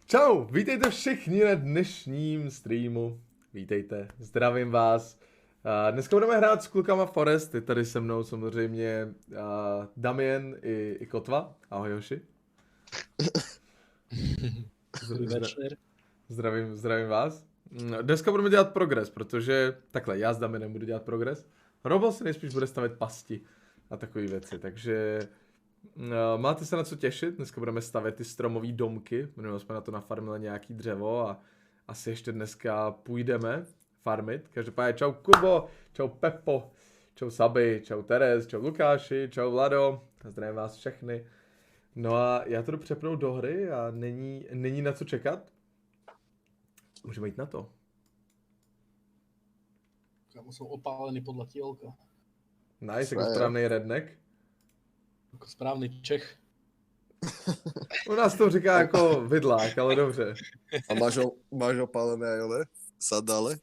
Čau, vítejte všichni na dnešním streamu. Vítejte, zdravím vás. Dneska budeme hrát s klukama Forest, je tady se mnou samozřejmě Damien i Kotva. Ahoj Joši. Zdravím vás. Dneska budeme dělat progres, protože takhle, já s Damienem budu dělat progres. Robo si nejspíš bude stavět pasti a takové věci, takže máte se na co těšit. Dneska budeme stavět ty stromové domky, minule jsme na to nafarmili nějaký dřevo a asi ještě dneska půjdeme farmit. Každopádně čau Kubo, čau Pepo, čau Sabi, čau Teres, čau Lukáši, čau Vlado, zdravím vás všechny. No a já to jdu přepnout do hry a není na co čekat. Můžeme jít na to. Kámo, jsou opálený podle tílka. Nice, jako správný redneck. Jako správný Čech. U nás to říká jako vidlák, ale dobře. A máš opálené aj ole? Sadale?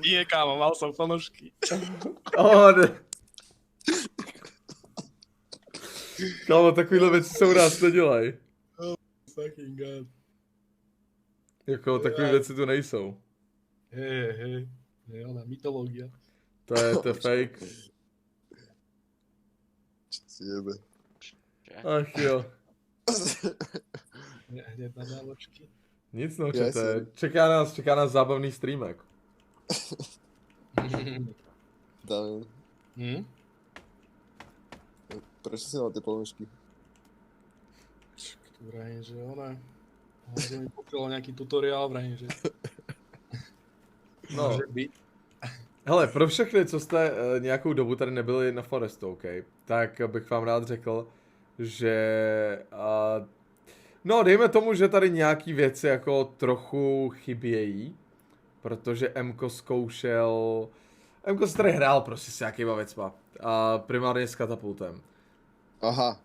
Nie, kámo, mal som ponožky. Kámo, takovýhle věci se u nás nedělají. Fucking god. Jako takové věci tu nejsou. Hej. Je ona mytológia. To je fake. Čo si jebe? Ach jo. Hneď na záločky. Nic no, čete. Čeká nás zábavný streamek. Damien, prečo si mal tie ponožky? Tu vrajím, že ona... Hlavne mi pokrylo nejaký tutoriál, vrajím, že... No. Môže byť. Hele, pro všechny, co jste nějakou dobu tady nebyli na Forestu, OK, tak bych vám rád řekl, že no, dejme tomu, že tady nějaký věci jako trochu chybějí, protože Mko zkoušel, Mko se tady hrál prostě s nějakýma věcma, a primárně s katapultem. Aha.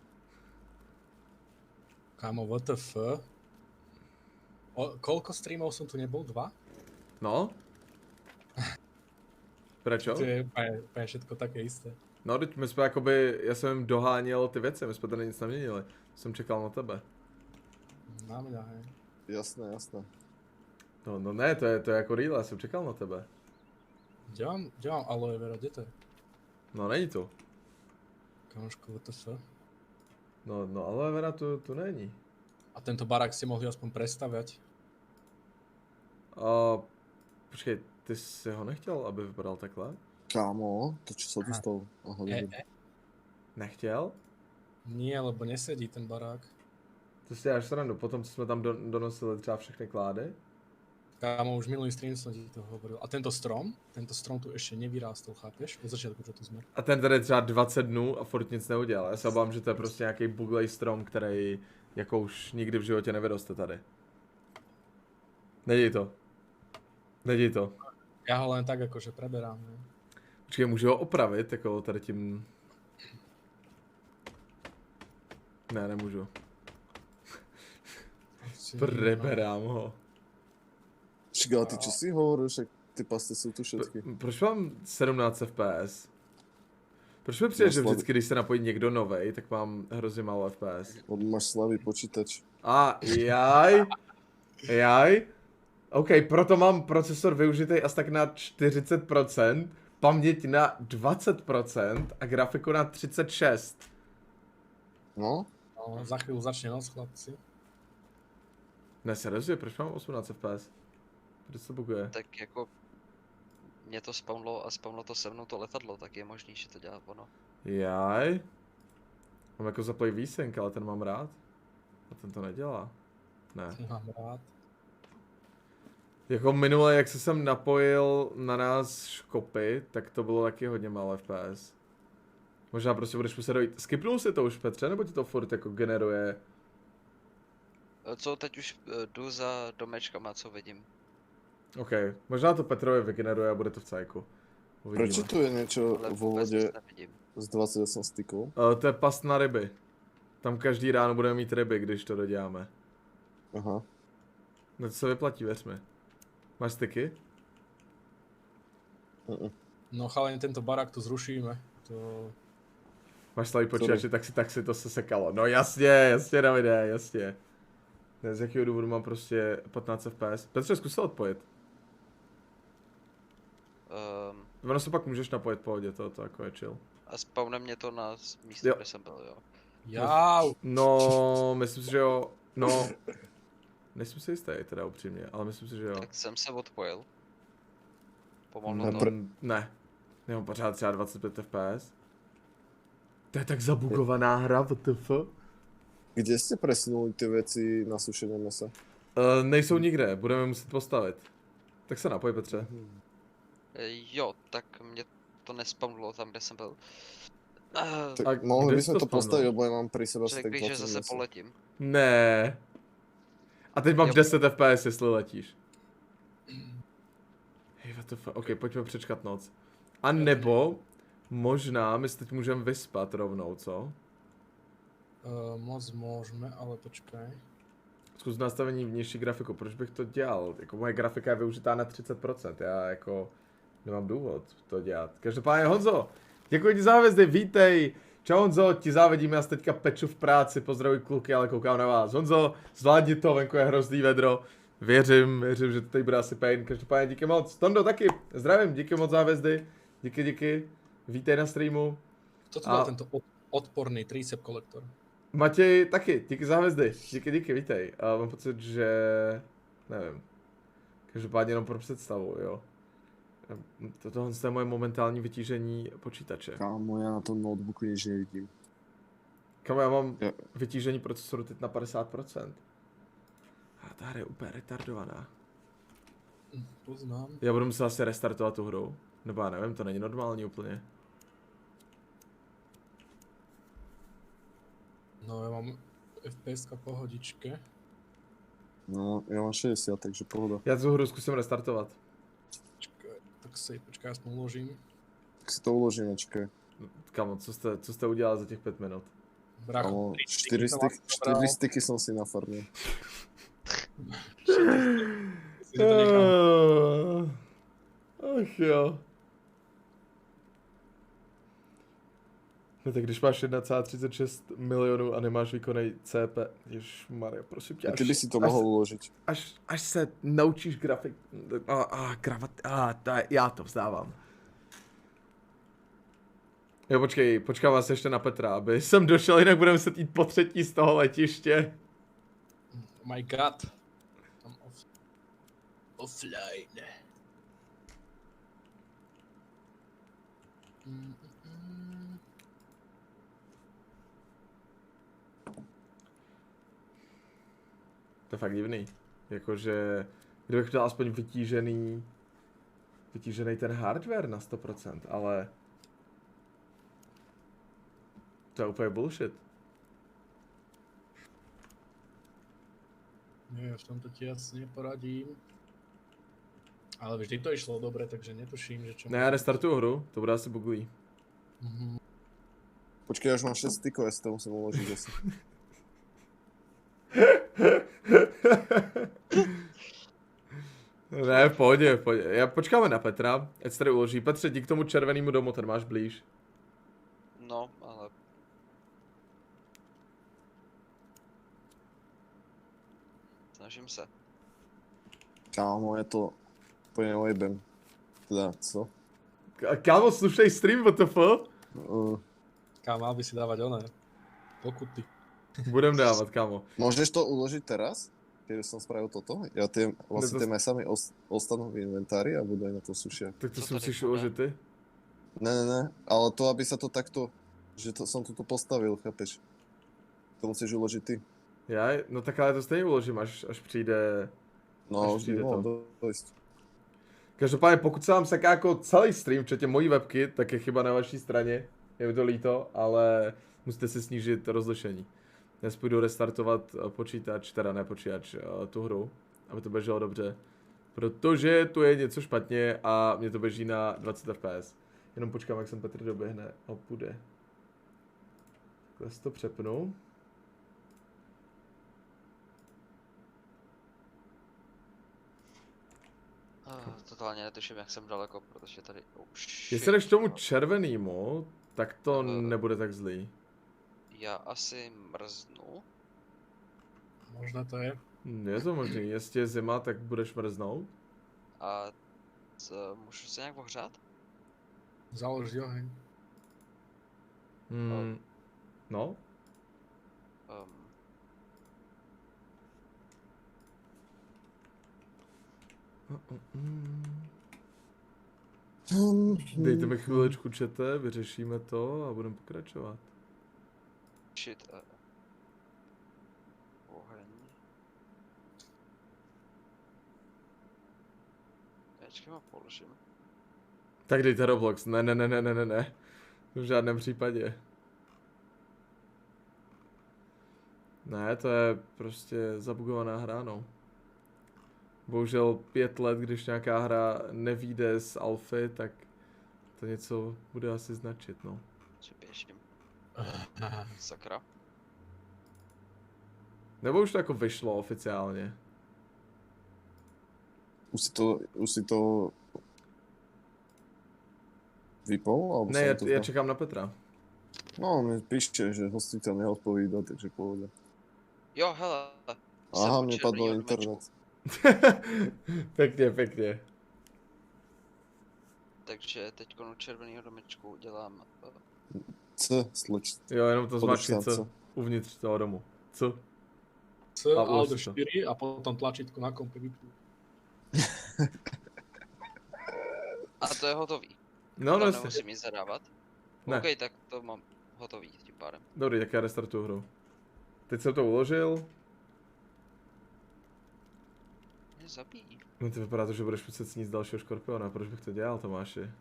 Kámo, WTF? Koľko streamov som tu nebol? 2? No? Prečo? To je úplně všetko také isté. No, teď my jsme jakoby, já jsem jim doháněl ty věci, my jsme tady nic neměnili, jsem čekal na tebe. Na mňa, hej. Jasné. No ne, to je jako real, já jsem čekal na tebe. Kde mám aloe vera, kde to je? No není to. Kamoško, WTF? No aloe vera tu není. A tento barák si mohli aspoň prestavět. Počkej, ty jsi ho nechtěl, aby vypadal takhle? Kámo, to čo sa tu stalo? Aha, vidím. Nechtěl? Nie, lebo nesedí ten barák. To si dáš srandu, potom co jsme tam donosili třeba všechny klády? Kámo, už minulý stream som ti to hovoril. A tento strom tu ešte nevyrástol, chápeš? Od začiatku, čo tu sme. A ten tady třeba 20 dnů a furt nic neudělal. Já se obávám, že to je prostě nějaký buglej strom, který jako už nikdy v životě nevyroste tady. Neděj to. Ja ho len tak akože preberám, ne? Počkej, můžu ho opravit, jako tady tím... Ne, nemůžu. Preberám ho. Však, ale ty čo si hovoril, však ty pasty sú tu všetky. Proč mám 17 FPS? Proč mi přijde, že vždycky, když se napojí někdo novej, tak mám hrozně málo FPS? Lebo máš slabý počítač. Jaj. OK, proto mám procesor využitý asi tak na 40%, paměť na 20% a grafiku na 36%. No? No, za chvíľu začne noc, chlapci. Ne, seriózně, proč mám 18 FPS? Proč se buguje? Tak jako mě to spawnlo a spawnlo to se mnou to letadlo, tak je možný, že to dělá ono. Jaj. Mám jako zaplay VSync, ale ten mám rád. A ten to nedělá. Ne. Mám rád. Jako minule, jak se jsem napojil na nás škopy, tak to bylo taky hodně málo FPS. Možná prostě budeš muset dojít. Skipnul si to už, Petře, nebo ti to furt jako generuje? Co teď už jdu za domečkama, co vidím. OK, možná to Petrovi vygeneruje a bude to v cajku. Uvidíme. Prečo tu je niečo Ale vo vůbec vode nic nevidím. z 28 stykov? To je past na ryby. Tam každý ráno budeme mít ryby, když to doděláme. Aha. No to se vyplatí, věř mi. Máš styky? No chalani, tento barák tu zrušíme. To Máš slabý počítače, tak si to sesekalo. No jasně, Davide, jasně. Ne, z jakého důvodu mám prostě 15 FPS. Petře, zkus se odpojit. Ono se pak můžeš napojit v pohodě, to jako je chill. A spawne mě to na místě, Jo. kde jsem byl, jo. Jau! No, myslím si, že jo. No, nejsem si jistý teda upřímně, ale myslím si, že jo. Tak jsem se odpojil. Pomohlo to. Ne. Nemám pořád třeba 25 FPS. To je tak zabugovaná hra, WTF. Kde jste presunuli ty věci na sušené mesa? Nejsou nikde, budeme muset postavit. Tak se napoj, Petře. Jo, tak mě to nespamnulo tam, kde jsem byl. Tak A mohli kde by jsi jsme to to spomnul? postavit, lebo já mám pri sebe asi Řekl tak bych, že 20 zase mesa. poletím. Ne. A teď mám Jo. 10 FPS, jestli letíš. Hej, WTF, ok, pojďme přečkat noc. A nebo, možná, my se teď můžeme vyspat rovnou, co? Moc môžeme, ale počkaj. Zkus nastavení vnější grafiku, proč bych to dělal? Jako moje grafika je využitá na 30%, já jako nemám důvod to dělat. Každopádně Honzo, děkuji ti za hvězdy, vítej. Čau Honzo, ti závidíme, já se teďka peču v práci, pozdravuj kluky, ale koukám na vás. Honzo, zvládni to, venku je hrozný vedro. Věřím, že to tady bude asi pain. Každopádně díky moc. Tondo taky, zdravím, díky moc za hvězdy. Díky. Vítej na streamu. Toto A- bol tento odporný tricep kolektor. Matěj taky, díky za hvězdy. Díky, vítej. Mám pocit, že... nevím. Každopádně jenom pro představu, jo. Tohle je moje momentální vytížení počítače. Kámo, já na tom notebooku nič nevidím. Kamo, já mám Jo. vytížení procesoru teď na 50%. A ta hra je úplně retardovaná. Poznám. Já budu muset asi restartovat tu hru. Nebo já nevím, to není normální úplně. No ja mám FPS pohodičke. No, já mám 60, takže pohoda. Já tu hru zkusím restartovat. Počkaj, aspoň uložím. Tak si to uložíme, čekaj. Kamo, co jste udělali za těch 5 minut? Bracho, Kámo, 4 4 styky jsem si nafarmil. Si to nechám. Ach jo. No tak když máš 1,36 milionů a nemáš výkonnej CP, ježmarja, prosím tě, A ty by si to mohl uložit. až se naučíš grafik, já to vzdávám. Jo, počkám vás ještě na Petra, aby jsem došel, jinak budeme se jít po třetí z toho letiště. Oh my god. Jsem offline. To je fakt divný. Jakože, kdybych měl aspoň vytížený ten hardware na 100%, ale to je úplně bullshit. Nie, v tomto ti asi neporadím. Ale vždy to išlo dobre, takže netuším, že čo... Ne, já restartuju hru, to bude asi buglý. Mhm. Počkej, já už mám 6 stykov, já si to musím uložit zase. Ne, v pohodě. Já počkáme na Petra, ať se tady uloží. Petře, jdi k tomu červenému domu, ten máš blíž. No, ale snažím se. Kámo, je to úplně ojebem. Teda, co? Kámo, slušnej stream, WTF? Ká, mal by si dávať oné. Pokuty. Budem dávat, kámo. Môžeš to uložiť teraz? Keď som spravil toto? Ja tie, vlastne Ne, to- tie mesa mi ostanú v inventári a budú aj na to sušia. Tak to Co si to musíš řeknu, ne? uložit ty. Ne, ale to, aby sa to takto, že to, som toto postavil, chápeš? To musíš uložiť ty. Já, no tak ale to stejně uložím, až přijde. No, Až už by přijde mohlo to. dojsť. Každopádně pokud se vám seká jako celý stream, včetně mojí webky, tak je chyba na vaší straně. Je mi to líto, ale musíte si snížit rozlišení. Dnes půjdu restartovat počítač, teda ne počítač, tu hru, aby to běželo dobře. Protože tu je něco špatně a mě to běží na 20 fps. Jenom počkám, jak sem Petr doběhne a půjde. Takhle si to přepnu. Totálně netuším, jak jsem daleko, protože tady... Oh, Jestli shit, jdeš k tomu no. červenýmu, tak to Mhm. nebude tak zlý. Já asi mrznu. Možno to je. Je to možné, jestli je zima, tak budeš mrznout. A můžu se nějak ohřát? Založiť oheň. No, dejte mi chviličku čete, vyřešíme to a budeme pokračovat. Shit. Oheň. Počkej, ho položím. Tak dejte Roblox, ne. V žádném případě. Ne, to je prostě zabugovaná hra, no. Bohužel 5 let, když nějaká hra nevyjde z alfy, tak to něco bude asi značit, no. Co běžím? Sakra. Nebo už to jako vyšlo oficiálně. Už si to vypol? Alebo Ne, já čekám na Petra. No, mi píšte, že hostitel neodpovídá, takže pohoda. Jo, hele. Aha, mne padol internet. Pěkně. Takže teď u červeného domečku udělám... Sleč. Jo, jenom to zmáčkni, Podepsat co uvnitř toho domu. Co? C, A Alt už to. 4 a potom tlačítko na kompe vypnúť. A to je hotový. No, Tam jasně. nemusím nic zadávat. Ne. OK, tak to mám hotový tím pádem. Dobrý, tak já restartuju hru. Teď jsem to uložil. Mě zabíjí. No to vypadá to, že budeš muset sníst dalšího škorpiona. Proč bych to dělal, Tomáši?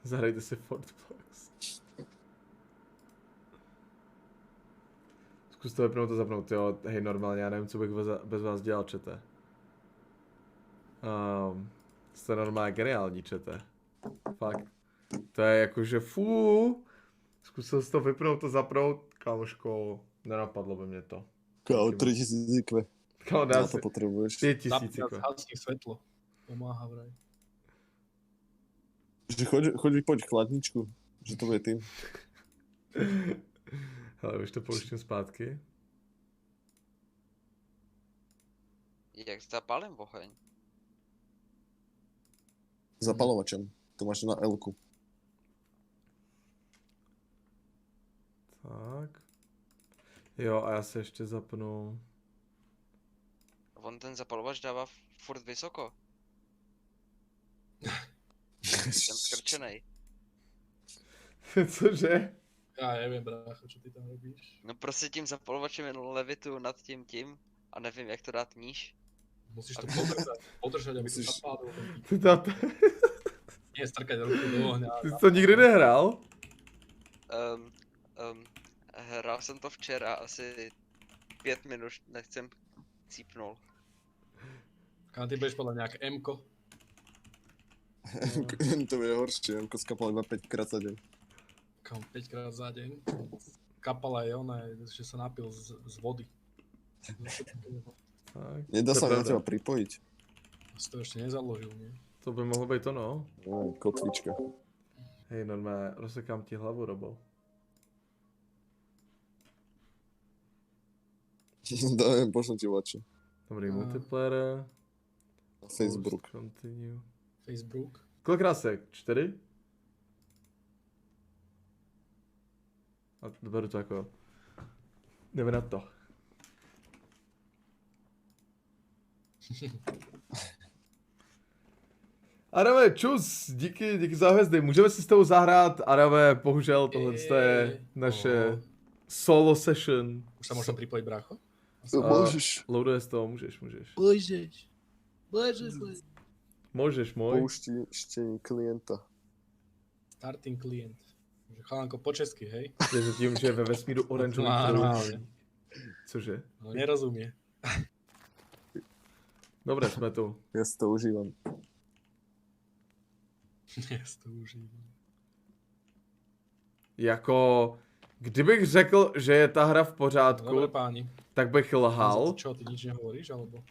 Zahrajte si Fort Blocks. Zkus to vypnout a zapnout, jo. Hej, normálně, já nevím, co bych bez vás dělal, čete. Jste normálně geniální, čete. Fakt. To je jakože Zkusil jsi to vypnout a zapnout, kámoško. Nenapadlo by mě to. Kámo, 3000 IQ. Kámo, dá Na si to potrebuješ. 5000 Napríklad jako. zhasni svetlo. Pomáha vraj. Že choď vypoď chladničku, že to bude tým. Hele, už to pouštím zpátky. Jak zapálím oheň? Zapalovačem. To máš na L-ku. Tak. Jo, a já se ještě zapnu. On ten zapalovač dává furt vysoko. Jsem skrčenej. Cože? Ja neviem, brácho, čo ty tam robíš. No prostě tím zapalovačem jen levitu nad tím a nevím jak to dát níž. Musíš to podržať, aby si zapálil. Ty to, Nie strkať ruku do ohňa. ty jsi to nikdy nehrál? Hrál jsem to včera asi 5 minut, nechcem cípnul. Kam ty budeš podľa nejak M-ko? To bude horšie, Janko skapal iba 5 krát za deň. Kam 5 krát za deň. Kapala je ona, že sa napil z vody. Tak, Nedá to je sa na pravda. teba pripojiť. Si to ešte nezaložil, nie? To by mohlo být to, no. No, kotvička. Hej, normálně, rozsekám ti hlavu, Robo. Dám, pošlem ti vače. Dobrý, A. multiplayer. Na Facebook. Continue. Facebook. Kolikrát se? 4? A beru to jako... Jdeme na to. Arave, čus, díky za hvězdy. Můžeme si s tebou zahrát, Arave, bohužel tohle je naše solo session. Už sa môžem pripojiť, brácho? Môžeš. Loaduje z toho, můžeš. Můžeš, můj. Pouštění klienta. Starting client. Že chalanko po česky, hej? Je to tím, že je ve vesmíru oranžový Normálne. Cože? No, nerozumie. Dobré, jsme tu. Ja si to užívam. Ja si to užívam. Jako, kdybych řekl, že je ta hra v Dobre pořádku, páni. tak bych lhal. Čo, ty nič nehovoríš, alebo?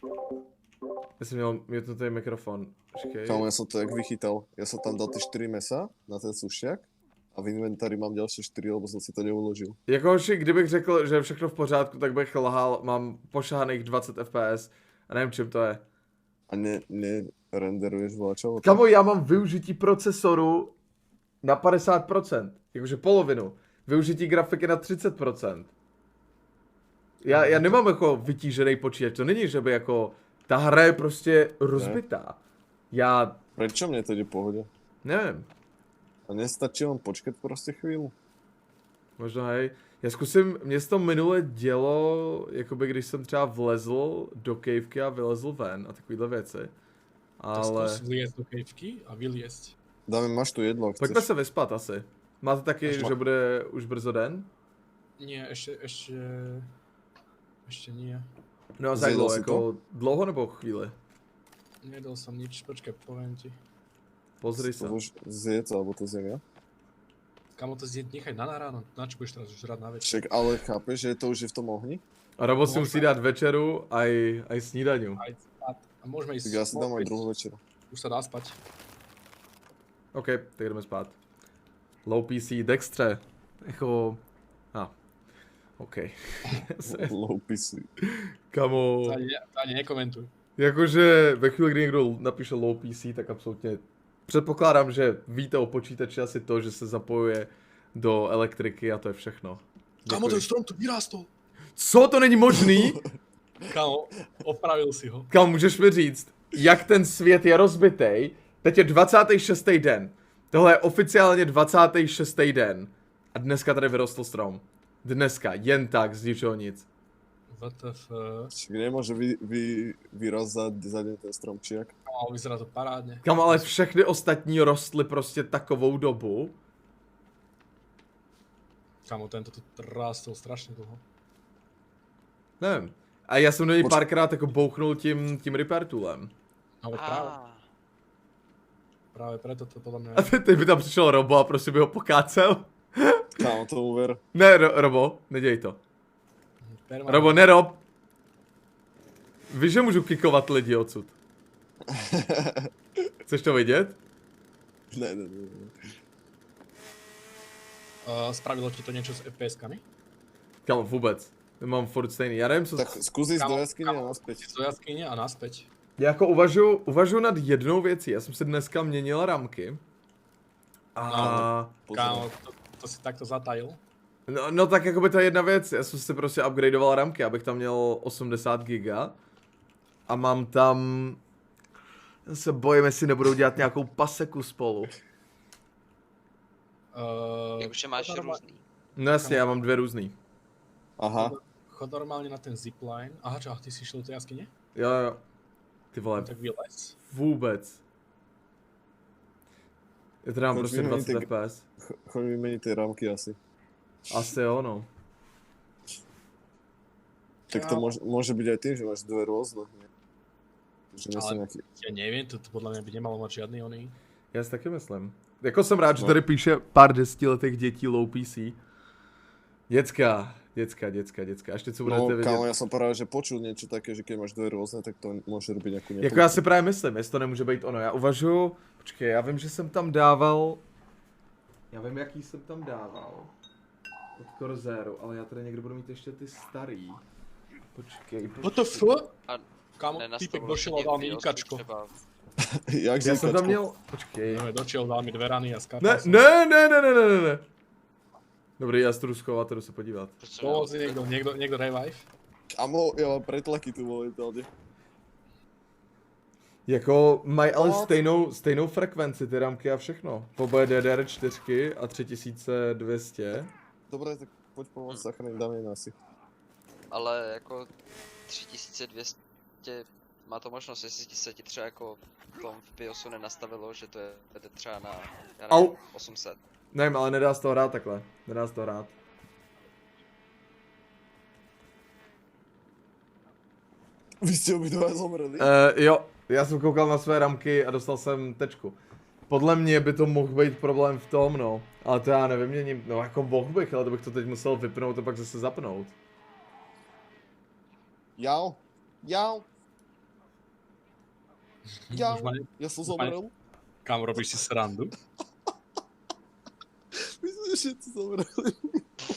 Já jsem měl mutnutý mikrofon. Počkej. Kámo, ja som to jak vychytal. Ja som tam dal tie 4 mesa na ten sušiak a v inventári mám ďalšie 4, lebo som si to neuložil. Jakoži, kdybych řekl, že je všechno v pořádku, tak bych lhal, mám pošahaných 20 FPS a nevím, čím to je. A renderuješ vláčo? Kamo, já mám využití procesoru na 50%, jakože polovinu. Využití grafiky na 30%. Já nemám jako vytížený počítač, to není, že by jako, ta hra je prostě rozbitá. Já Prečo mne to ide pohode? nevím, A nestačí len počkať proste chvíľu? možná hej. Já zkusím, mě se to minule dělo, jakoby když jsem třeba vlezl do cavky a vylezl ven a takovýhle věci. Ale Zkus vliesť do kejvky a vyliesť. Dáme, máš tu jedlo, ak pojďme chceš. se vyspat asi. Máte taky, Až že bude už brzo den? Nie, ešte nie. No a za Zjedol dlouho, si jako dlouho nebo chvíli? Nedal som nič, počkaj, poviem ti. Pozri se. To už zjedz, alebo to zjem ja. Kamo to zjeť, nechaj na ráno, na čo budeš teraz už rád na večer? Však, ale chápeš, že je to už je v tom ohni? A Robo si musí dát večeru aj snídaňu. Aj spát. A môžeme ísť. Tak ja si dám aj môžeme druhú ísť. večeru. Už sa dá spať. OK, tak jdeme spát. Low PC Dextre. Jako... OK. Low PC. Kamo. To ani nekomentuj. Jakože ve chvíli, kdy někdo napíše low PC, tak absolutně předpokládám, že víte o počítači asi to, že se zapojuje do elektriky a to je všechno. Kamo, ten Děkuji. strom tu vyrastol. Co? To není možný? Kamo, opravil si ho. Kam můžeš mi říct, jak ten svět je rozbitej? Teď je 26. den. Tohle je oficiálně 26. den. A dneska tady vyrostl strom. Dneska, jen tak, z ničeho nic. WTF. Však nemôže vyrazť za deň ten stromčiak. Kamo, vyzerá to parádne. Kam ale všechny ostatní rostly prostě takovou dobu. Kamo, tento tu rástol strašne dlho. Nevím. A já jsem do něj Poč- párkrát jako bouchnul tím repair toolem. Ale práve preto to podľa mňa... A teď by tam přišel Robo a prostě by ho pokácel. Kámo, tomu ver. Ne, Robo, neděj to. Permanent. Robo, nerob. Víš, že můžu kikovat lidi odsud. Chceš to vidět? Ne. Spravilo ti to niečo s FPS-kami? Kam vůbec. Mám furt stejný. Já nevím, co... Tak skús ísť do Kámo, jaskyne a naspäť. Do jaskyne a naspäť. Já jako uvažuji nad jednou věcí. Já jsem si dneska měnil ramky. A... Kámo, to si takto zatajil. No tak jako by to je jedna věc. Já jsem si prostě upgradeoval ramky, abych tam měl 80 giga. A mám tam... Já se bojím, jestli nebudou dělat nějakou paseku spolu. Jakože máš různý. No jasně, já mám dvě různý. Aha. Chod normálne na ten zipline. Aha, čo, ty si šiel do tej jaskyne? Jo. Ty vole, Tak vylez. vůbec. Já teda mám Choď prostě vyměnit 20 ty- FPS. Choď vymeniť tie rámky asi. Asi jo, no. Tak to môže byť aj tým, že máš dve rôzne. nie? Že nie sú Ale- nejaký... Ja neviem, to podľa mňa by nemalo mať žiadny oný. Já si taky myslím. Jako jsem rád, že No. tady píše pár desetiletých dětí low PC. Děcka. Ještě co budete No, vidět. kámo, ja som práve, že počul niečo také, že keď máš dve rôzne, tak to môže robiť nejakú Jako já si právě myslím, jestli to nemůže být ono. Já uvažuju, počkej, já vím, že jsem tam dával, já vím, jaký jsem tam dával od Corsairu, ale já tady někdo budu mít ještě ty starý. Počkej. WTF? A Kámo, týpek došiel a dal mi ikačko. Třeba Jak Já jsem tam zíkačko? měl, počkej. No, došiel, dal mi dve rany a Ne, skápal som. ne. Dobrý, já si to jdu schovat a jdu se podívat. Bol si niekto revive? Kámo, ja mám pretlaky tu momentálne. Jako mají ale No. stejnou frekvenci ty ramky a všechno. Poboje DDR4 a 3200. Dobre, tak poď pomôcť zachrániť Damiena asi. ale jako 3200 má to možnost, jestli se ti třeba jako v tom v BIOSu nenastavilo, že to je třeba na já Au. nevím, 800. Nevím, ale nedá se to hrát takhle. Nedá se to hrát. Vy ste obidva zomreli? Jo, já jsem koukal na své ramky a dostal jsem tečku. Podle mě by to mohl být problém v tom, no. Ale to já nevyměním, no jako mohl bych, ale to bych to teď musel vypnout a pak zase zapnout. Jau. Ja, Už ma ne- ja som už ma ne- zomrel. Kam robíš si srandu? My sme všetci zomreli.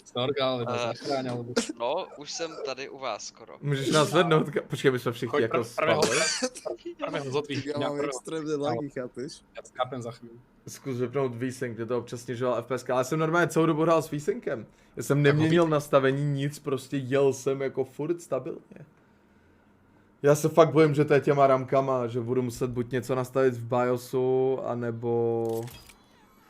Snorka, ale Eh, zachráň, alebo... No, už jsem tady u vás skoro. Můžeš nás zvednout? Počkej, my jsme všichni Choď jako prvého, spadli. prvého zotvý. Ja mám extrémne lagy, chápeš? Ja skápem za chvíľu. Zkus vypnout VSync, kde to občas snižoval FPS, ale já jsem normálně celou dobu hrál s VSyncem. Já jsem neměnil nastavení, nic, prostě jel jsem jako furt stabilně. Já se fakt bojím, že to je těma ramkama, že budu muset buď něco nastavit v BIOSu, anebo...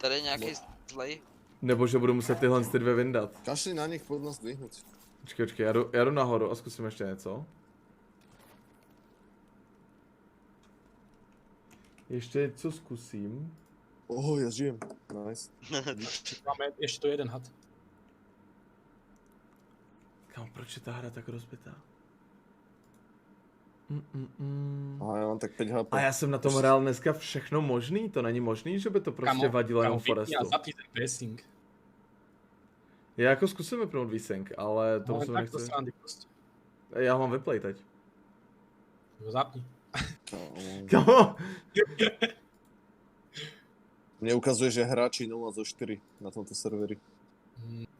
Tady je nějaký zlej. Nebo že budu muset tyhle ty dvě vyndat. Kašli na nich, pod nás dvihnout. Počkej, já jdu nahoru a zkusím ještě něco. Ještě něco zkusím. Ja žijem. Nice. Máme ešte tu jeden had. Kámo, proč je ta hra tak rozbitá? Aha, ja mám tak 5 HP. A já jsem na tom hrál dneska všechno možný, to není možný, že by to prostě vadilo jenom Forestu. Ja zapni ten pacing. Já jako zkusím vypnout VSync, ale to No len musím takto nechci. srandy proste. Já ho mám vyplay teď. Ho zapni. Kámo, Mne ukazuje, že hráči 0 zo 4 na tomto serveri.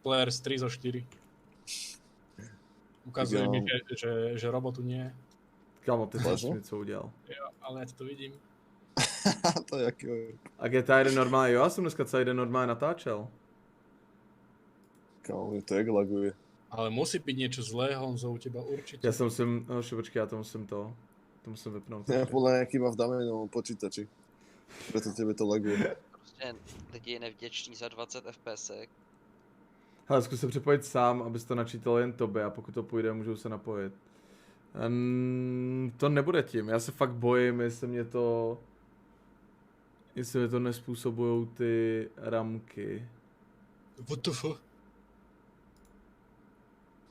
Players 3 zo 4. Ukazuje Ja mi, mám- že robotu nie. kámo, ty Vážně? jsi něco udělal. Jo, ale ja to vidím. To je jaký ojr. A GTA 1 normálně, jo, já jsem dneska celý den normálně natáčel. Kámo, mi to jak laguje. Ale musí byť niečo zlé, Honzo, u teba určite. Já se musím, no počkej, já to musím vypnout. Ja podľa mňa chýba v damenovom počítači. Preto tebe to laguje. Prostě lidi nevděční za 20 FPS. Hele, zkus se připojit sám, abys to načítalo jen tobě a pokud to půjde, můžou se napojit. To nebude tím, já se fakt bojím, jestli mě to nespůsobujou ty ramky. What the fuck?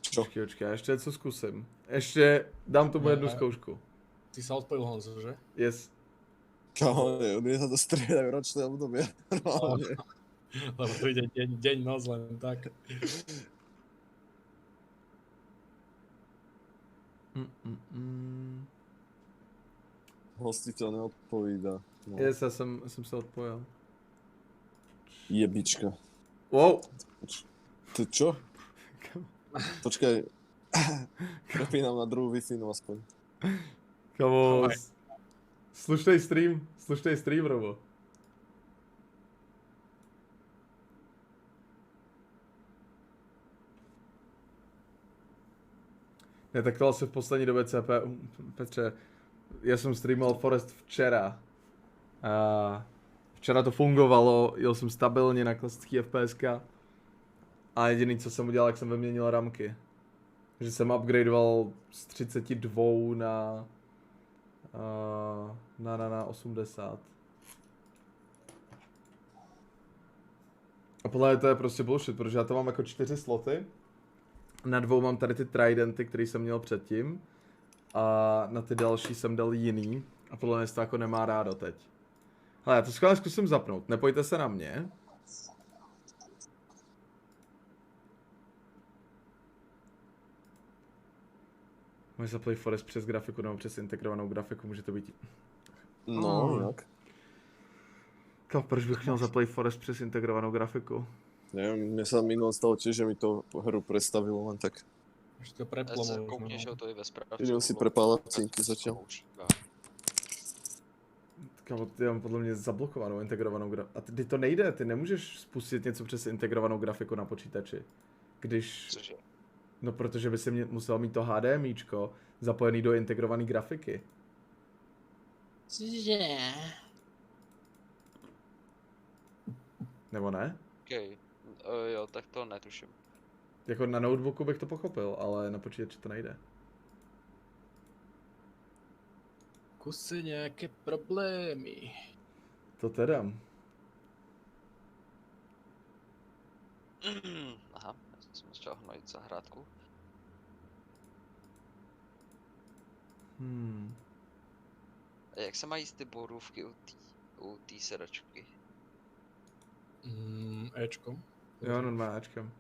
Čo? Počkej, já ještě něco zkusím. Ještě dám tomu jednu zkoušku. Ty sa odpojil, Honzo, že? Yes. Kámo, oni sa to striedajú ročné obdobie. Normálne. Lebo to ide deň, noc len tak. Hostiteľ neodpovída. No. Yes, já jsem se odpojil. Jebička. Wow. Ty čo? Počkaj. Prepínam na druhú Wi-Fi, no aspoň. Kamo, Ahoj. slušnej stream, Robo. Ne, tak to asi v poslední době CPU, Petře, já jsem streamoval Forest včera. A včera to fungovalo, jel jsem stabilně na klasický FPSK. A jediný, co jsem udělal, jak jsem vyměnil ramky. Že jsem upgradeoval z 32 na 80. A podle mě to je prostě bullshit, protože já to mám jako 4 sloty. Na 2 mám tady ty tridenty, který jsem měl předtím. A na ty další jsem dal jiný. A podle mě se to jako nemá rádo teď. Hele, já to skvěle zkusím zapnout, nepojďte se na mě. Máš zaplat Forest přes grafiku nebo přes integrovanou grafiku, může to být... No, jak? Proč bych měl zaplat Forest přes integrovanou grafiku? Neviem, mne sa minulé stalo tiež, že mi to hru prestavilo len tak. Už to Já preplo se možno. koukni, že to je ve zprávce. Idem si prepáľať cinky zatiaľ. Kámo, ty mám podle mě zablokovanou integrovanou grafiku. A ty to nejde, ty nemůžeš spustit něco přes integrovanou grafiku na počítači. Když... Cože? No protože by si musel mít to HDMIčko zapojený do integrované grafiky. Nebo ne? Okay. Jo, tak to netuším. Jako na notebooku bych to pochopil, ale na počítači to nejde. Kuse nejaké problémy. To teda. Aha, já jsem začal hnojit zahrádku. A jak se mají ty borůvky u té sedačky? Ečko. Jo, normálně Ačkem.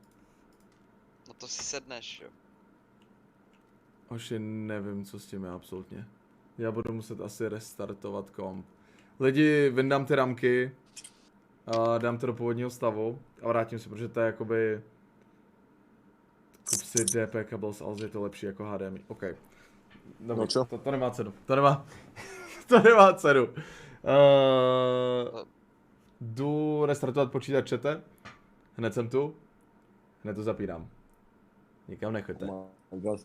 No to si sedneš, jo. Oši, nevím, co s tím je absolutně. Já budu muset asi restartovat komp. Lidi, vyndám ty ramky, a dám to do původního stavu a vrátím se, protože to je jakoby... Kup si DP kabel z Alzy, je to lepší jako HDMI. OK. Dobrý, No čo? to nemá cenu. To nemá, to nemá cenu. Jdu restartovat počítač čete. Hned jsem tu. Hned to zapínám. Nikam nechoďte. Oh my god.